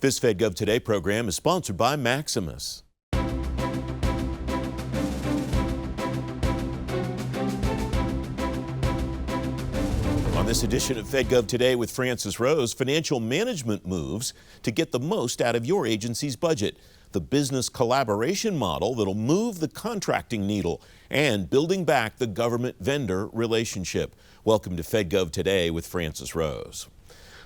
This Fed Gov Today program is sponsored by Maximus. On this edition of Fed Gov Today with Francis Rose, financial management moves to get the most out of your agency's budget, the business collaboration model that'll move the contracting needle, and building back the government-vendor relationship. Welcome to Fed Gov Today with Francis Rose.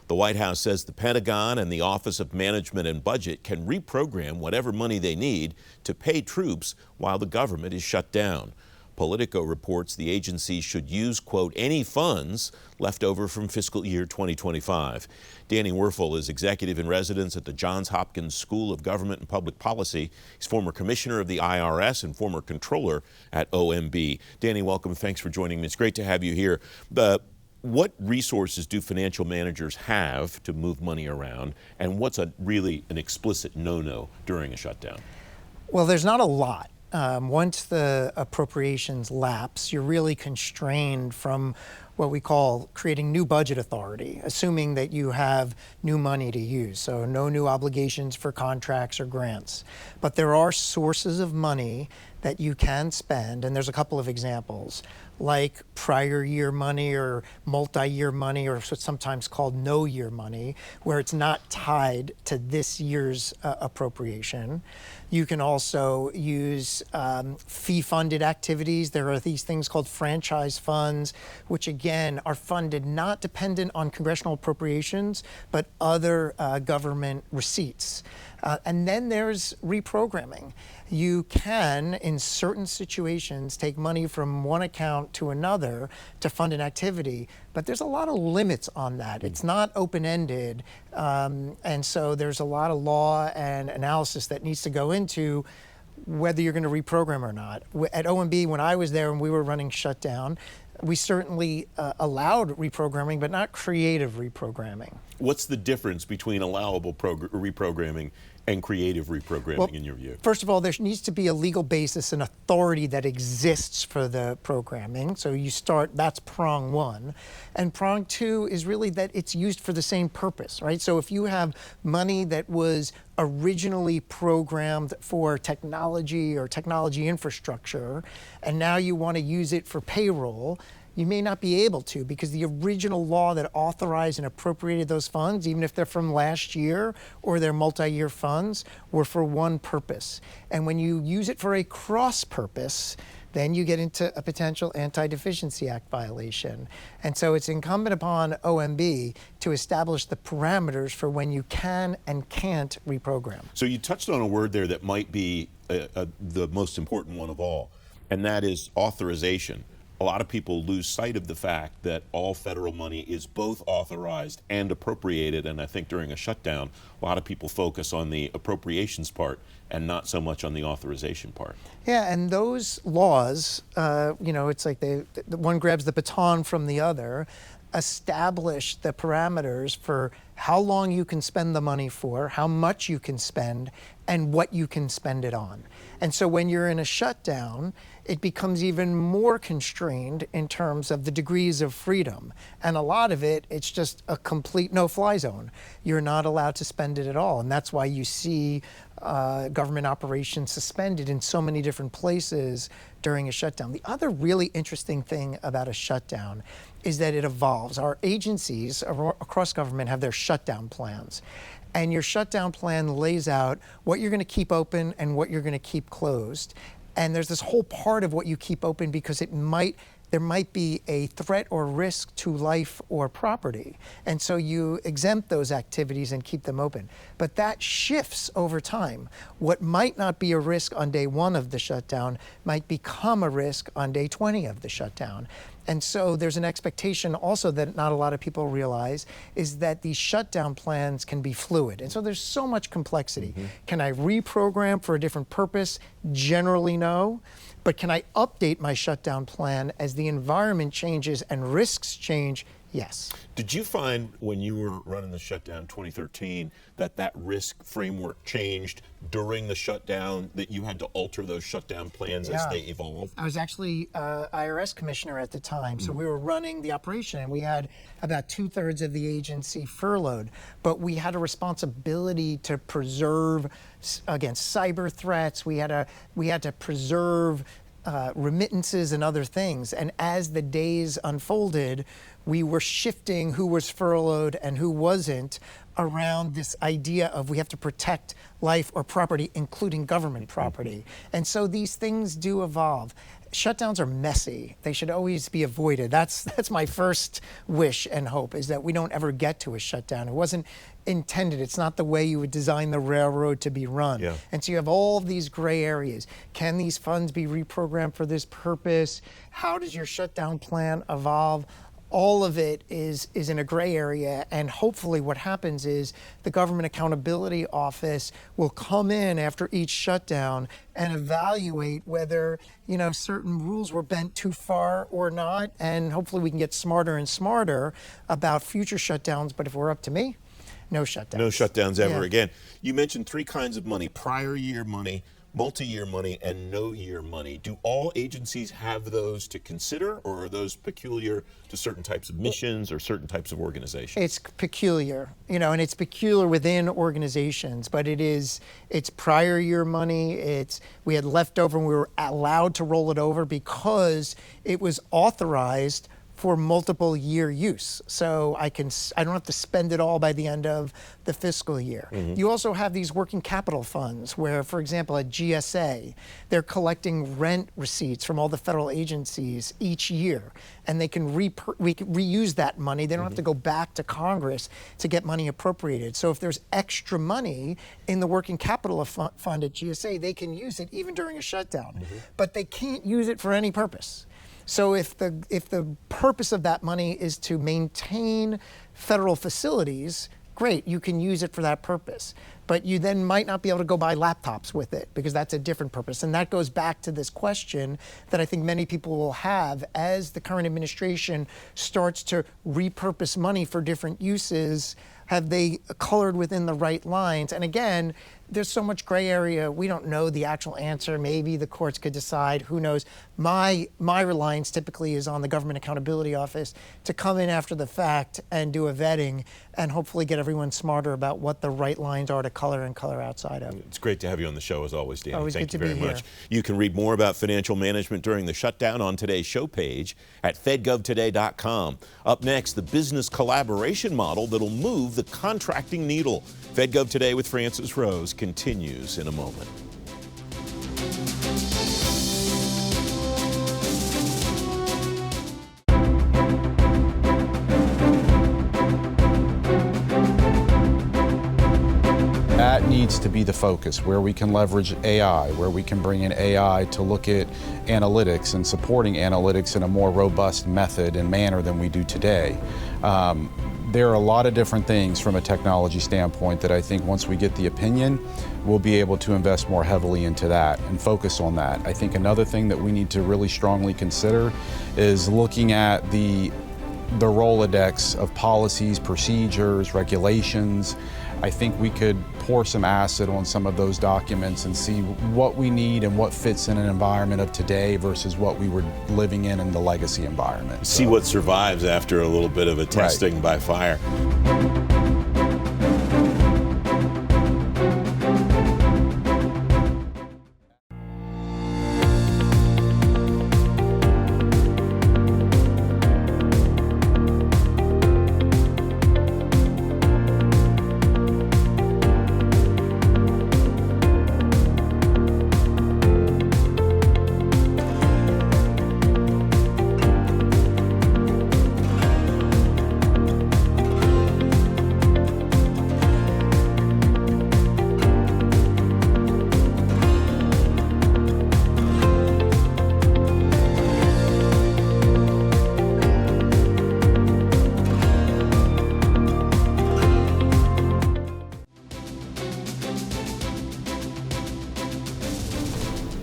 The White House says the Pentagon and the Office of Management and Budget can reprogram whatever money they need to pay troops while the government is shut down. Politico reports the agency should use, quote, any funds left over from fiscal year 2025. Danny Werfel is executive in residence at the Johns Hopkins School of Government and Public Policy. He's former commissioner of the IRS and former controller at OMB. Danny, welcome. Thanks for joining me. It's great to have you here. What resources do financial managers have to move money around, and what's really an explicit no-no during a shutdown? Well, there's not a lot. Once the appropriations lapse, you're really constrained from what we call creating new budget authority, assuming that you have new money to use. So no new obligations for contracts or grants. But there are sources of money that you can spend, and there's a couple of examples, like prior year money or multi-year money, or what's sometimes called no-year money, where it's not tied to this year's appropriation. You can also use fee-funded activities. There are these things called franchise funds, which again are funded not dependent on congressional appropriations, but other government receipts. And then there's reprogramming. You can, in certain situations, take money from one account to another to fund an activity, but there's a lot of limits on that. It's not open-ended, and so there's a lot of law and analysis that needs to go into whether you're going to reprogram or not. At OMB, when I was there and we were running Shutdown, we certainly allowed reprogramming, but not creative reprogramming. What's the difference between allowable reprogramming and creative reprogramming in your view? First of all, there needs to be a legal basis and authority that exists for the programming. So you start, that's prong one. And prong two is really that it's used for the same purpose, right? So if you have money that was originally programmed for technology or technology infrastructure, and now you want to use it for payroll, you may not be able to, because the original law that authorized and appropriated those funds, even if they're from last year or they're multi-year funds, were for one purpose. And when you use it for a cross purpose, then you get into a potential Anti-Deficiency Act violation. And so it's incumbent upon OMB to establish the parameters for when you can and can't reprogram. So you touched on a word there that might be the most important one of all, and that is authorization. A lot of people lose sight of the fact that all federal money is both authorized and appropriated, and I think during a shutdown, a lot of people focus on the appropriations part and not so much on the authorization part. Yeah, and those laws, it's like the one grabs the baton from the other, establish the parameters for how long you can spend the money for, how much you can spend, and what you can spend it on. And so when you're in a shutdown, it becomes even more constrained in terms of the degrees of freedom. And a lot of it, it's just a complete no-fly zone. You're not allowed to spend it at all. And that's why you see government operations suspended in so many different places during a shutdown. The other really interesting thing about a shutdown is that it evolves. Our agencies across government have their shutdown plans. And your shutdown plan lays out what you're going to keep open and what you're going to keep closed. And there's this whole part of what you keep open because there might be a threat or risk to life or property. And so you exempt those activities and keep them open. But that shifts over time. What might not be a risk on day one of the shutdown might become a risk on day 20 of the shutdown. And so there's an expectation also that not a lot of people realize is that these shutdown plans can be fluid. And so there's so much complexity. Can I reprogram for a different purpose? Generally, no. But can I update my shutdown plan as the environment changes and risks change? Yes. Did you find when you were running the shutdown 2013 that risk framework changed during the shutdown, that you had to alter those shutdown plans as they evolved? I was actually IRS commissioner at the time, so we were running the operation, and we had about 2/3 of the agency furloughed, but we had a responsibility to preserve against cyber threats. We had to preserve remittances and other things. And as the days unfolded, we were shifting who was furloughed and who wasn't around this idea of we have to protect life or property, including government property. And so these things do evolve. Shutdowns are messy. They should always be avoided. That's my first wish and hope, is that we don't ever get to a shutdown. It wasn't intended. It's not the way you would design the railroad to be run. Yeah. And so you have all of these gray areas. Can these funds be reprogrammed for this purpose? How does your shutdown plan evolve? All of it is in a gray area, and hopefully what happens is the Government Accountability Office will come in after each shutdown and evaluate whether, certain rules were bent too far or not, and hopefully we can get smarter and smarter about future shutdowns. But if it were up to me, no shutdowns. No shutdowns ever again. You mentioned 3 kinds of money: prior year money, multi-year money, and no-year money. Do all agencies have those to consider, or are those peculiar to certain types of missions or certain types of organizations? It's peculiar, and it's peculiar within organizations, but it's prior year money. We had leftover, and we were allowed to roll it over because it was authorized for multiple year use. So I don't have to spend it all by the end of the fiscal year. Mm-hmm. You also have these working capital funds where, for example, at GSA, they're collecting rent receipts from all the federal agencies each year, and they can reuse that money. They don't have to go back to Congress to get money appropriated. So if there's extra money in the working capital fund at GSA, they can use it even during a shutdown, but they can't use it for any purpose. So if the purpose of that money is to maintain federal facilities, great, you can use it for that purpose. But you then might not be able to go buy laptops with it because that's a different purpose. And that goes back to this question that I think many people will have as the current administration starts to repurpose money for different uses. Have they colored within the right lines? And again, there's so much gray area. We don't know the actual answer. Maybe the courts could decide. Who knows? My reliance typically is on the Government Accountability Office to come in after the fact and do a vetting and hopefully get everyone smarter about what the right lines are to color and color outside of. It's great to have you on the show as always, Danny. Always Thank good you to very be much. here. You can read more about financial management during the shutdown on today's show page at fedgovtoday.com. Up next, the business collaboration model that'll move the contracting needle. Fed Gov Today with Francis Rose continues in a moment. That needs to be the focus, where we can leverage AI, where we can bring in AI to look at analytics and supporting analytics in a more robust method and manner than we do today. There are a lot of different things from a technology standpoint that I think once we get the opinion, we'll be able to invest more heavily into that and focus on that. I think another thing that we need to really strongly consider is looking at the Rolodex of policies, procedures, regulations. I think we could pour some acid on some of those documents and see what we need and what fits in an environment of today versus what we were living in the legacy environment. See what survives after a little bit of a testing by fire.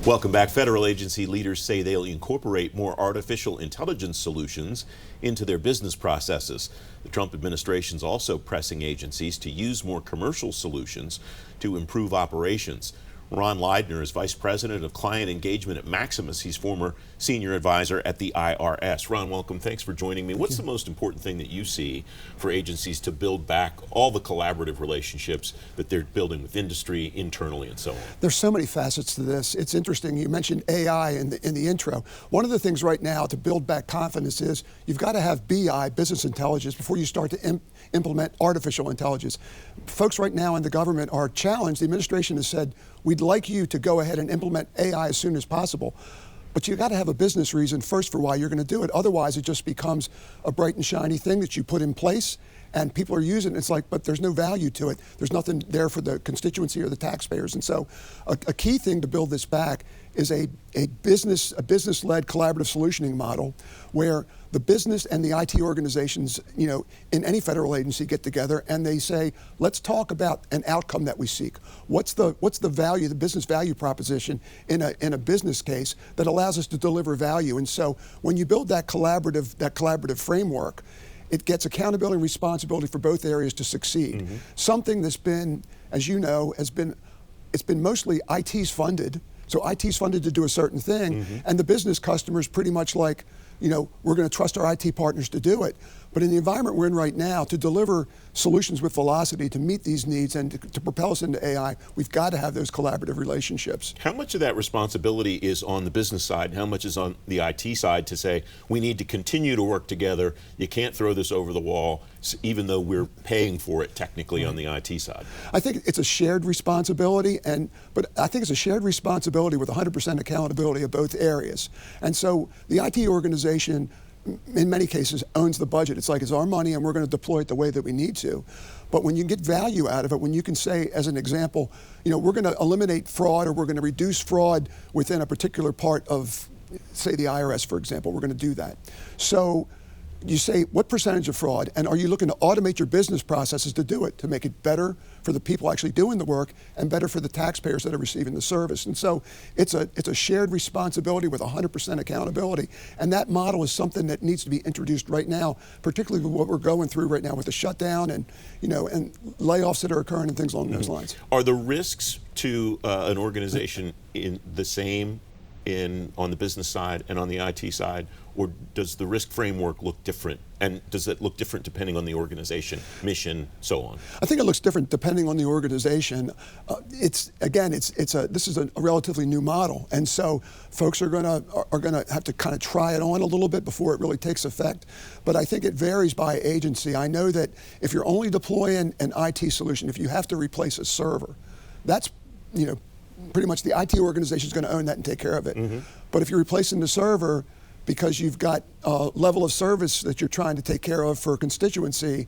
Welcome back. Federal agency leaders say they'll incorporate more artificial intelligence solutions into their business processes. The Trump administration's also pressing agencies to use more commercial solutions to improve operations. Ron Leidner is Vice President of Client Engagement at Maximus. He's former senior advisor at the IRS. Ron, welcome. Thanks for joining me. What's the most important thing that you see for agencies to build back all the collaborative relationships that they're building with industry, internally, and so on? There's so many facets to this. It's interesting. You mentioned AI in the intro. One of the things right now to build back confidence is you've got to have BI, business intelligence, before you start to implement artificial intelligence. Folks right now in the government are challenged. The administration has said, we'd like you to go ahead and implement AI as soon as possible. But you've got to have a business reason first for why you're going to do it. Otherwise, it just becomes a bright and shiny thing that you put in place and people are using it. It's like, but there's no value to it. There's nothing there for the constituency or the taxpayers. And so a key thing to build this back is a business-led collaborative solutioning model where the business and the IT organizations, in any federal agency get together and they say, let's talk about an outcome that we seek. What's the value, the business value proposition in a business case that allows us to deliver value? And so when you build that collaborative framework, it gets accountability and responsibility for both areas to succeed. Mm-hmm. Something that's been, as you know, it's been mostly IT's funded. So IT's funded to do a certain thing, mm-hmm. and the business customers pretty much like, we're going to trust our IT partners to do it. But in the environment we're in right now, to deliver solutions with velocity, to meet these needs and to propel us into AI, we've got to have those collaborative relationships. How much of that responsibility is on the business side? How much is on the IT side to say, we need to continue to work together, you can't throw this over the wall, even though we're paying for it technically on the IT side? I think it's a shared responsibility, but I think it's a shared responsibility with 100% accountability of both areas. And so the IT organization, in many cases, owns the budget. It's like, it's our money and we're going to deploy it the way that we need to. But when you get value out of it, when you can say, as an example, we're going to eliminate fraud or we're going to reduce fraud within a particular part of, say, the IRS, for example, we're going to do that. So you say, what percentage of fraud, and are you looking to automate your business processes to do it, to make it better for the people actually doing the work and better for the taxpayers that are receiving the service? And so it's a shared responsibility with 100% accountability. And that model is something that needs to be introduced right now, particularly with what we're going through right now with the shutdown and, and layoffs that are occurring and things along those lines. Are the risks to an organization in the same on the business side and on the IT side, or does the risk framework look different? And does it look different depending on the organization, mission, so on? I think it looks different depending on the organization. This is a relatively new model, and so folks are gonna have to kind of try it on a little bit before it really takes effect. But I think it varies by agency. I know that if you're only deploying an IT solution, if you have to replace a server, that's pretty much the IT organization is going to own that and take care of it. Mm-hmm. But if you're replacing the server because you've got a level of service that you're trying to take care of for a constituency,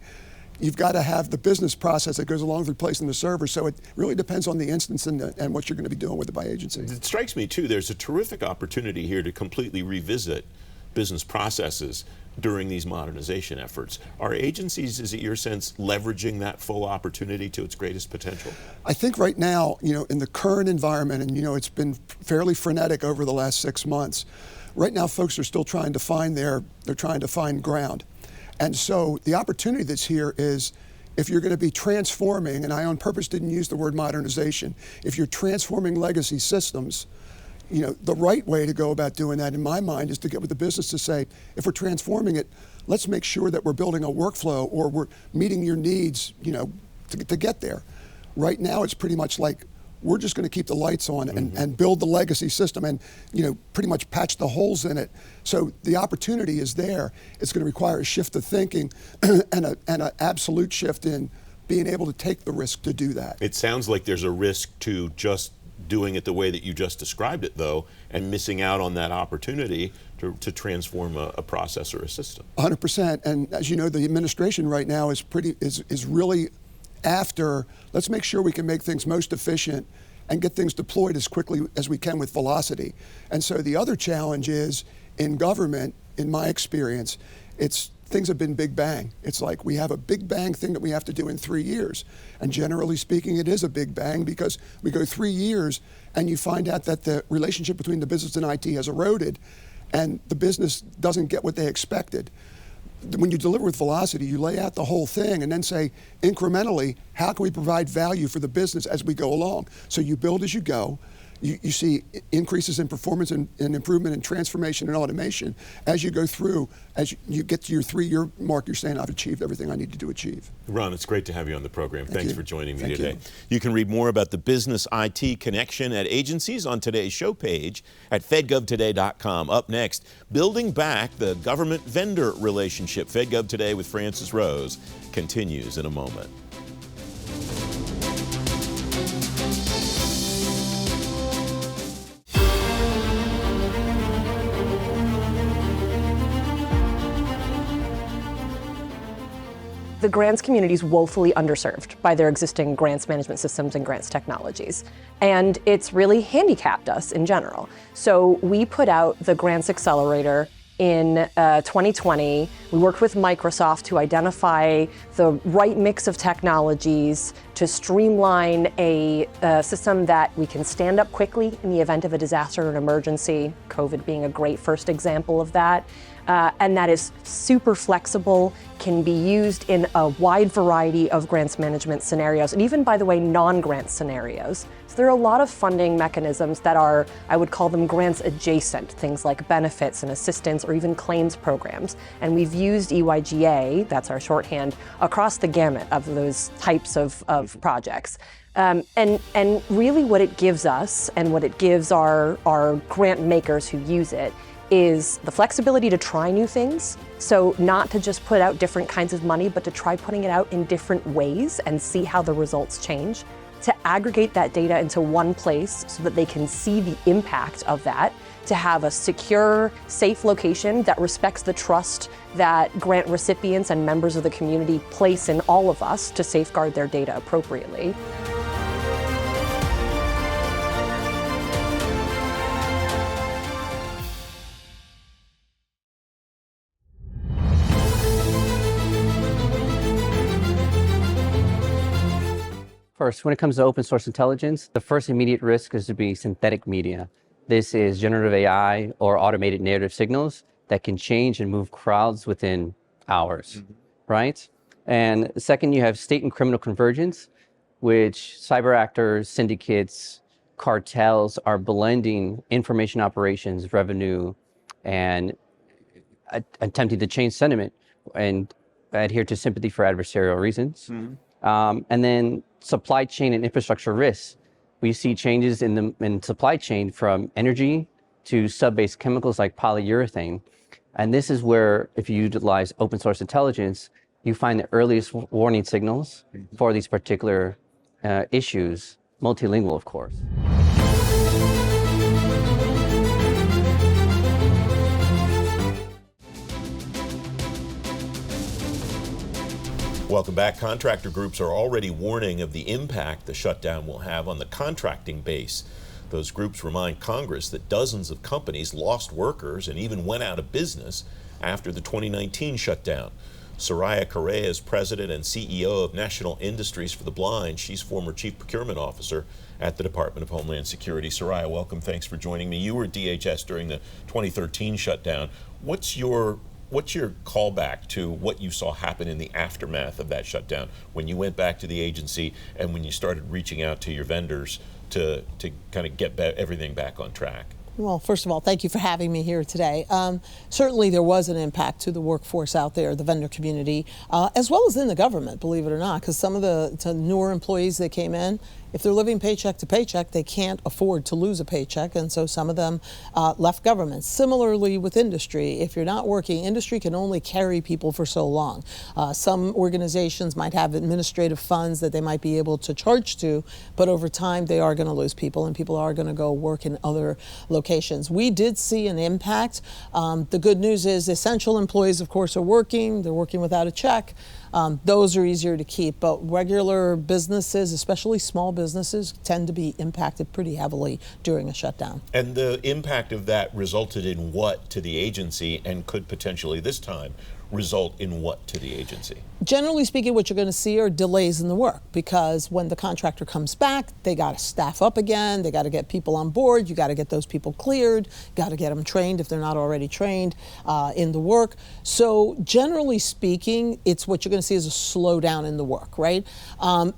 you've got to have the business process that goes along with replacing the server. So it really depends on the instance and what you're going to be doing with it by agency. It strikes me, too, there's a terrific opportunity here to completely revisit business processes during these modernization efforts. Are agencies, is it your sense, leveraging that full opportunity to its greatest potential? I think right now, in the current environment, and it's been fairly frenetic over the last 6 months, right now folks are still trying to find they're trying to find ground. And so the opportunity that's here is, if you're going to be transforming, and I on purpose didn't use the word modernization, if you're transforming legacy systems, the right way to go about doing that, in my mind, is to get with the business to say, if we're transforming it, let's make sure that we're building a workflow or we're meeting your needs, to get there. Right now, it's pretty much like, we're just going to keep the lights on and build the legacy system and, pretty much patch the holes in it. So the opportunity is there. It's going to require a shift of thinking and an absolute shift in being able to take the risk to do that. It sounds like there's a risk to just doing it the way that you just described it, though, and missing out on that opportunity to transform a process or a system. 100%. And as you know, the administration right now is really after, let's make sure we can make things most efficient and get things deployed as quickly as we can with velocity. And so the other challenge is, in government, in my experience, it's things have been big bang. It's like we have a big bang thing that we have to do in 3 years. And generally speaking, it is a big bang because we go 3 years and you find out that the relationship between the business and IT has eroded and the business doesn't get what they expected. When you deliver with velocity, you lay out the whole thing and then say, incrementally, how can we provide value for the business as we go along? So you build as you go. You see increases in performance and improvement and transformation and automation as you go through. As you get to your 3-year mark, you're saying, I've achieved everything I needed to achieve. Ron, it's great to have you on the program. Thanks for joining me today. You. You can read more about the business IT connection at agencies on today's show page at fedgovtoday.com. Up next, building back the government-vendor relationship. Fed Gov Today with Francis Rose continues in a moment. The grants community is woefully underserved by their existing grants management systems and grants technologies. And it's really handicapped us in general. So we put out the Grants Accelerator in 2020. We worked with Microsoft to identify the right mix of technologies to streamline a system that we can stand up quickly in the event of a disaster or an emergency, COVID being a great first example of that. And that is super flexible, can be used in a wide variety of grants management scenarios, and even, by the way, non-grant scenarios. So there are a lot of funding mechanisms that are, I would call them grants adjacent, things like benefits and assistance or even claims programs. And we've used EYGA, that's our shorthand, across the gamut of those types of projects. And really what it gives us and what it gives our grant makers who use it is the flexibility to try new things. So not to just put out different kinds of money, but to try putting it out in different ways and see how the results change. To aggregate that data into one place so that they can see the impact of that. To have a secure, safe location that respects the trust that grant recipients and members of the community place in all of us to safeguard their data appropriately. First, when it comes to open source intelligence, the first immediate risk is to be synthetic media. This is generative AI or automated narrative signals that can change and move crowds within hours, right? And second, you have state and criminal convergence, which cyber actors, syndicates, cartels are blending information operations, revenue, and attempting to change sentiment and adhere to sympathy for adversarial reasons. And then supply chain and infrastructure risks. We see changes in supply chain from energy to sub-based chemicals like polyurethane. And this is where, if you utilize open source intelligence, you find the earliest warning signals for these particular issues, multilingual, of course. Welcome back. Contractor groups are already warning of the impact the shutdown will have on the contracting base. Those groups remind Congress that dozens of companies lost workers and even went out of business after the 2019 shutdown. Soraya Correa is president and CEO of National Industries for the Blind. She's former chief procurement officer at the Department of Homeland Security. Soraya, welcome. Thanks for joining me. You were at DHS during the 2013 shutdown. What's your callback to what you saw happen in the aftermath of that shutdown, when you went back to the agency and when you started reaching out to your vendors to kind of get everything back on track? Well, first of all, thank you for having me here today. Certainly there was an impact to the workforce out there, the vendor community, as well as in the government, believe it or not, because some of the newer employees that came in, if they're living paycheck to paycheck, they can't afford to lose a paycheck, and so some of them left government. Similarly with industry, if you're not working, industry can only carry people for so long. Some organizations might have administrative funds that they might be able to charge to, but over time they are going to lose people, and people are going to go work in other locations. We did see an impact. The good news is essential employees, of course, are working. They're working without a check. Those are easier to keep, but regular businesses, especially small businesses, tend to be impacted pretty heavily during a shutdown. And the impact of that resulted in what to the agency, and could potentially this time result in what to the agency? Generally speaking, what you're going to see are delays in the work, because when the contractor comes back, they got to staff up again, they got to get people on board, you got to get those people cleared, got to get them trained if they're not already trained in the work. So generally speaking, it's what you're going to see is a slowdown in the work, right?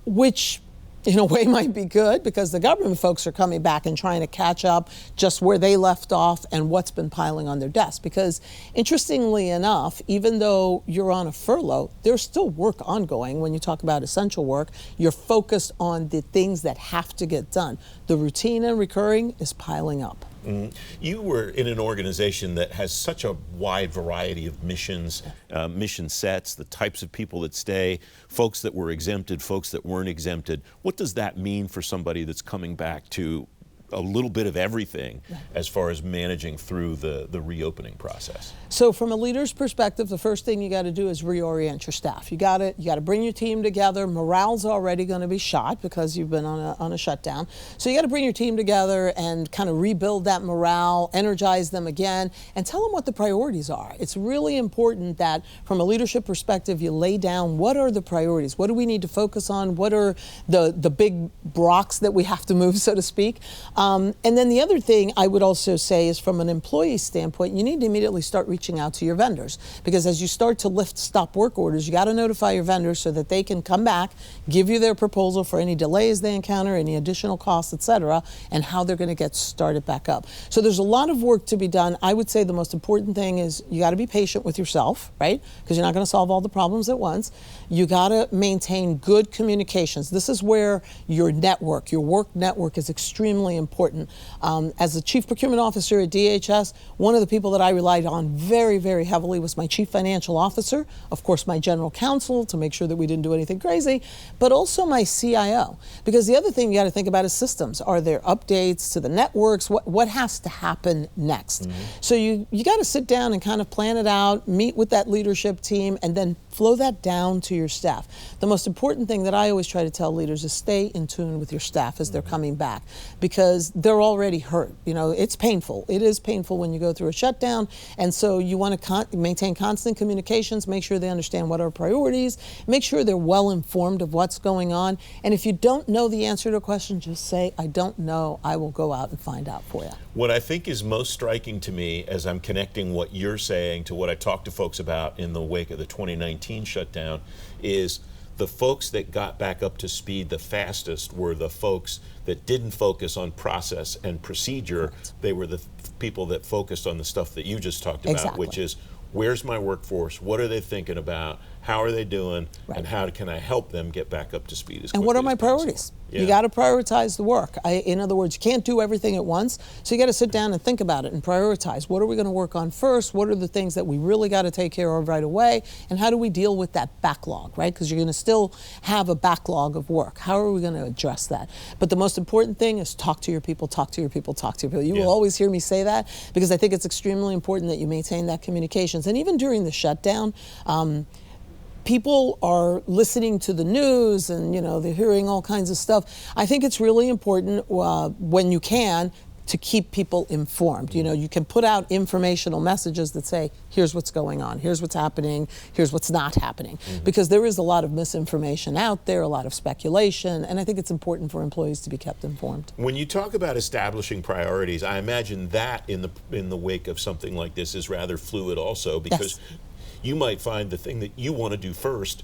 Which in a way might be good, because the government folks are coming back and trying to catch up just where they left off and what's been piling on their desk. Because interestingly enough, even though you're on a furlough, there's still work ongoing. When you talk about essential work, you're focused on the things that have to get done. The routine and recurring is piling up. You were in an organization that has such a wide variety of missions, mission sets, the types of people that stay, folks that were exempted, folks that weren't exempted. What does that mean for somebody that's coming back to a little bit of everything as far as managing through the reopening process? So from a leader's perspective, the first thing you got to do is reorient your staff. You got to bring your team together. Morale's already going to be shot because you've been on a shutdown. So you got to bring your team together and kind of rebuild that morale, energize them again, and tell them what the priorities are. It's really important that from a leadership perspective, you lay down what are the priorities, what do we need to focus on, what are the big rocks that we have to move, so to speak. And then the other thing I would also say is, from an employee standpoint, you need to immediately start reaching out to your vendors, because as you start to lift stop work orders, you got to notify your vendors so that they can come back, give you their proposal for any delays they encounter, any additional costs, et cetera, and how they're going to get started back up. So there's a lot of work to be done. I would say the most important thing is you got to be patient with yourself, right? Because you're not going to solve all the problems at once. You got to maintain good communications. This is where your network, your work network, is extremely important. As the chief procurement officer at DHS, one of the people that I relied on very, very heavily was my chief financial officer, of course my general counsel to make sure that we didn't do anything crazy, but also my CIO. Because the other thing you got to think about is systems. Are there updates to the networks? What has to happen next? So you got to sit down and kind of plan it out, meet with that leadership team, and then flow that down to your staff. The most important thing that I always try to tell leaders is stay in tune with your staff as they're coming back, because they're already hurt. You know, it's painful. It is painful when you go through a shutdown, and so you want to maintain constant communications, make sure they understand what are priorities, make sure they're well informed of what's going on, and if you don't know the answer to a question, just say, I don't know, I will go out and find out for you. What I think is most striking to me as I'm connecting what you're saying to what I talked to folks about in the wake of the 2019 shutdown is the folks that got back up to speed the fastest were the folks that didn't focus on process and procedure. Correct. They were the people that focused on the stuff that you just talked about, Exactly. which is, where's my workforce? What are they thinking about? How are they doing? Right. And how can I help them get back up to speed as quickly And what are as my possible? priorities? Yeah. You got to prioritize the work. In other words, you can't do everything at once. So you got to sit down and think about it and prioritize. What are we going to work on first? What are the things that we really got to take care of right away? And how do we deal with that backlog, right? Because you're going to still have a backlog of work. How are we going to address that? But the most important thing is talk to your people, talk to your people, talk to your people. You will always hear me say that, because I think it's extremely important that you maintain that communications. And even during the shutdown, people are listening to the news and, you know, they're hearing all kinds of stuff. I think it's really important when you can to keep people informed. You know, you can put out informational messages that say, here's what's going on, here's what's happening, here's what's not happening. Because there is a lot of misinformation out there, a lot of speculation, and I think it's important for employees to be kept informed. When you talk about establishing priorities, I imagine that in the wake of something like this is rather fluid also, because you might find the thing that you want to do first,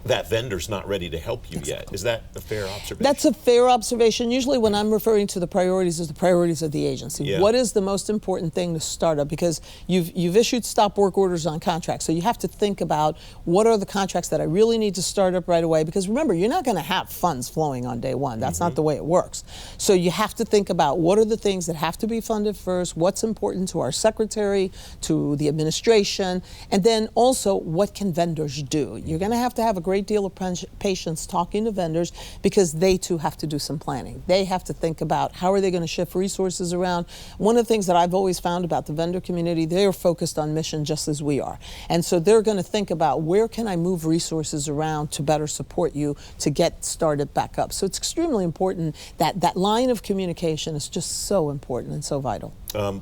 that vendor's not ready to help you yet. Is that a fair observation? That's a fair observation. Usually when I'm referring to the priorities, is the priorities of the agency. Yeah. What is the most important thing to start up? Because you've issued stop work orders on contracts, so you have to think about what are the contracts that I really need to start up right away. Because remember, you're not going to have funds flowing on day one. That's not the way it works. So you have to think about what are the things that have to be funded first, what's important to our secretary, to the administration, and then also what can vendors do. You're going to have a great deal of patience talking to vendors, because they too have to do some planning. They have to think about how are they going to shift resources around. One of the things that I've always found about the vendor community, they're focused on mission just as we are. And so they're going to think about, where can I move resources around to better support you to get started back up. So it's extremely important that that line of communication is just so important and so vital.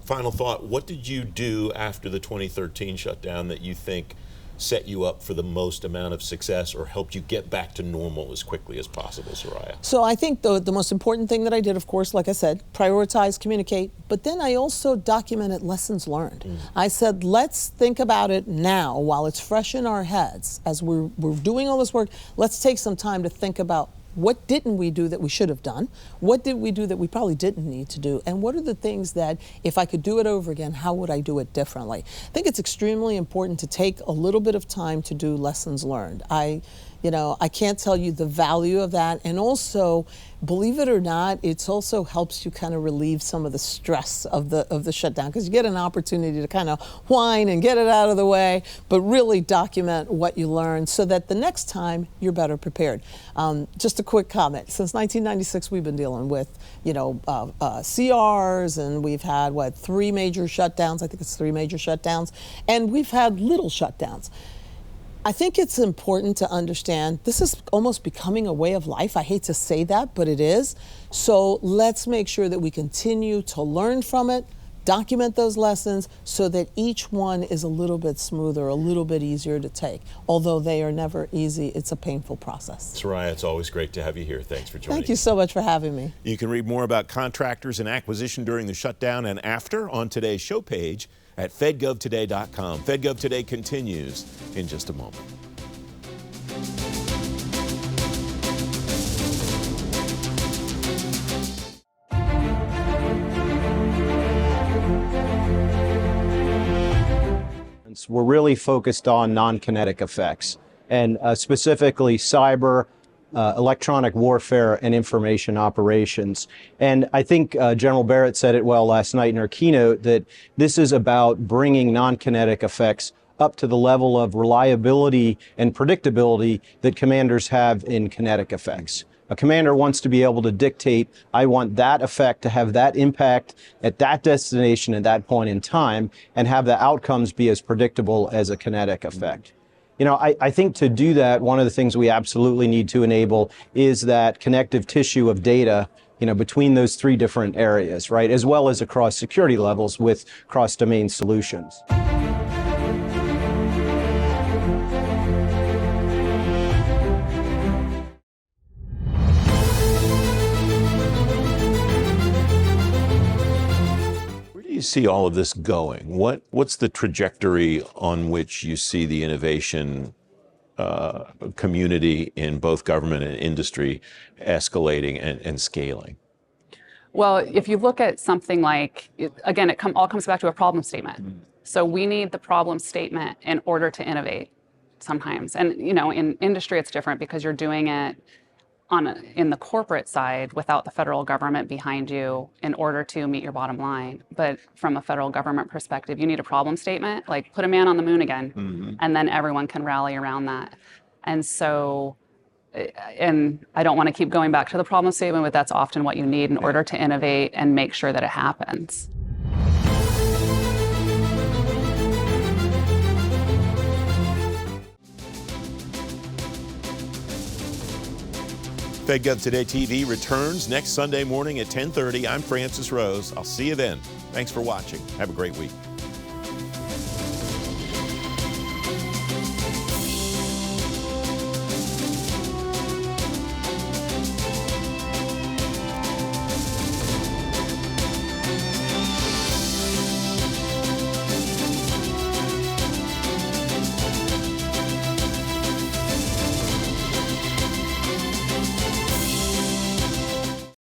Final thought, what did you do after the 2013 shutdown that you think set you up for the most amount of success or helped you get back to normal as quickly as possible, Soraya? So I think the most important thing that I did, of course, like I said, prioritize, communicate, but then I also documented lessons learned. I said, let's think about it now while it's fresh in our heads. As we're doing all this work, let's take some time to think about what didn't we do that we should have done? What did we do that we probably didn't need to do? And what are the things that, if I could do it over again, how would I do it differently? I think it's extremely important to take a little bit of time to do lessons learned. I can't tell you the value of that. And also, believe it or not, it also helps you kind of relieve some of the stress of the shutdown, because you get an opportunity to kind of whine and get it out of the way, but really document what you learned so that the next time you're better prepared. Just a quick comment. Since 1996, we've been dealing with, CRs, and we've had, 3 major shutdowns. I think it's 3 major shutdowns. And we've had little shutdowns. I think it's important to understand this is almost becoming a way of life. I hate to say that, but it is. So let's make sure that we continue to learn from it, document those lessons so that each one is a little bit smoother, a little bit easier to take. Although they are never easy, it's a painful process. Soraya, it's always great to have you here. Thanks for joining. Thank you so much for having me. You can read more about contractors and acquisition during the shutdown and after on today's show page at fedgovtoday.com. Fed Gov Today continues in just a moment. We're really focused on non-kinetic effects, and specifically cyber, electronic warfare, and information operations. And I think General Barrett said it well last night in her keynote that this is about bringing non-kinetic effects up to the level of reliability and predictability that commanders have in kinetic effects. A commander wants to be able to dictate, I want that effect to have that impact at that destination at that point in time, and have the outcomes be as predictable as a kinetic effect. I think to do that, one of the things we absolutely need to enable is that connective tissue of data, between those 3 different areas, right? As well as across security levels with cross-domain solutions. You see all of this going? What's the trajectory on which you see the innovation community in both government and industry escalating and scaling? Well, if you look at something like, again, it all comes back to a problem statement. So we need the problem statement in order to innovate sometimes. And in industry, it's different because you're doing it in the corporate side without the federal government behind you in order to meet your bottom line. But from a federal government perspective, you need a problem statement, like put a man on the moon again, and then everyone can rally around that. And so, and I don't want to keep going back to the problem statement, but that's often what you need in order to innovate and make sure that it happens. Fed Gov Today TV returns next Sunday morning at 10:30. I'm Francis Rose. I'll see you then. Thanks for watching. Have a great week.